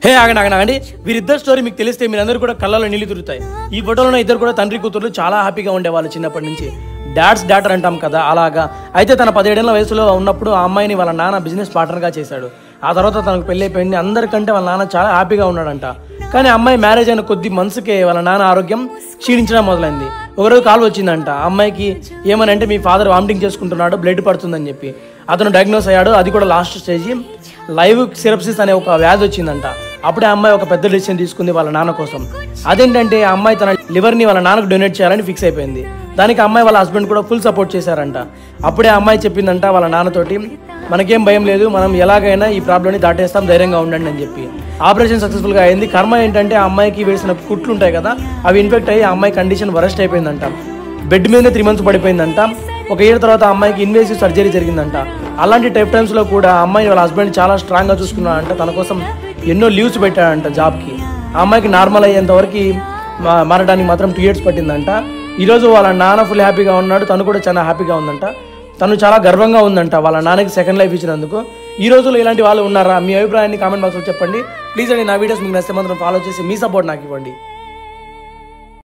హే ఆగండి వీరిద్దరు స్టోరీ మీకు తెలిస్తే మీరందరూ కూడా కళ్ళలో నీళ్లు తిరుగుతాయి. ఈ ఫోటోలో ఇద్దరు కూడా తండ్రి కూతురు చాలా హ్యాపీగా ఉండేవాళ్ళు చిన్నప్పటి నుంచి. డాడ్స్ డాటర్ అంటాం కదా అలాగా. అయితే తన 17 ఏళ్ల వయసులో ఉన్నప్పుడు ఆ అమ్మాయిని వాళ్ళ నాన్న బిజినెస్ పార్ట్నర్గా చేశాడు. ఆ తర్వాత తనకు పెళ్లి అయిపోయింది. అందరికంటే వాళ్ళ నాన్న చాలా హ్యాపీగా ఉన్నాడంట. కానీ అమ్మాయి మ్యారేజ్ అయిన కొద్ది మంత్స్కే వాళ్ళ నాన్న ఆరోగ్యం క్షీణించడం మొదలైంది. ఒకరోజు కాల్ వచ్చిందంట అమ్మాయికి. ఏమని అంటే మీ ఫాదర్ వామిటింగ్ చేసుకుంటున్నాడు, బ్లడ్ పడుతుందని చెప్పి. అతను డయాగ్నోస్ అయ్యాడు. అది కూడా లాస్ట్ స్టేజ్, లైవ్ సిరప్సిస్ అనే ఒక వ్యాధి వచ్చిందంట. అప్పుడే అమ్మాయి ఒక పెద్ద డిసిషన్ తీసుకుంది వాళ్ళ నాన్న కోసం. అదేంటంటే ఆ అమ్మాయి తన లివర్ని వాళ్ళ నాన్నకు డొనేట్ చేయాలని ఫిక్స్ అయిపోయింది. దానికి అమ్మాయి వాళ్ళ హస్బెండ్ కూడా ఫుల్ సపోర్ట్ చేశారంట. అప్పుడే అమ్మాయి చెప్పిందంట వాళ్ళ నాన్నతోటి, మనకేం భయం లేదు, మనం ఎలాగైనా ఈ ప్రాబ్లమ్ని దాటేస్తాం, ధైర్యంగా ఉండండి అని చెప్పి. ఆపరేషన్ సక్సెస్ఫుల్గా అయింది. కర్మ ఏంటంటే ఆ అమ్మాయికి వేసిన కుట్లు ఉంటాయి కదా, అవి ఇన్ఫెక్ట్ అయ్యి ఆ అమ్మాయి కండిషన్ వరస్ట్ అయిపోయిందంట. బెడ్ మీదనే 3 months పడిపోయిందంట. ఒక ఇయర్ తర్వాత ఆ అమ్మాయికి ఇన్వేసివ్ సర్జరీ జరిగిందంట. అలాంటి టైమ్స్లో కూడా ఆ అమ్మాయిని వాళ్ళ హస్బెండ్ చాలా స్ట్రాంగ్గా చూసుకున్నాడంట. తన కోసం ఎన్నో లీవ్స్ పెట్టాడంట జాబ్కి. ఆ అమ్మాయికి నార్మల్ అయ్యేంత వరకు మారడానికి మాత్రం 2 years పట్టిందంట. ఈరోజు వాళ్ళ నాన్న ఫుల్ హ్యాపీగా ఉన్నాడు, తను కూడా చాలా హ్యాపీగా ఉందంట. తను చాలా గర్వంగా ఉందంట వాళ్ళ నాన్నకి సెకండ్ లైఫ్ ఇచ్చినందుకు. ఈ రోజుల్లో ఇలాంటి వాళ్ళు ఉన్నారా? మీ అభిప్రాయాన్ని కామెంట్ బాక్స్లో చెప్పండి ప్లీజ్. అండి నా వీడియోస్ మీకు నచ్చితే మాత్రం ఫాలో చేసి మీ సపోర్ట్ నాకు ఇవ్వండి.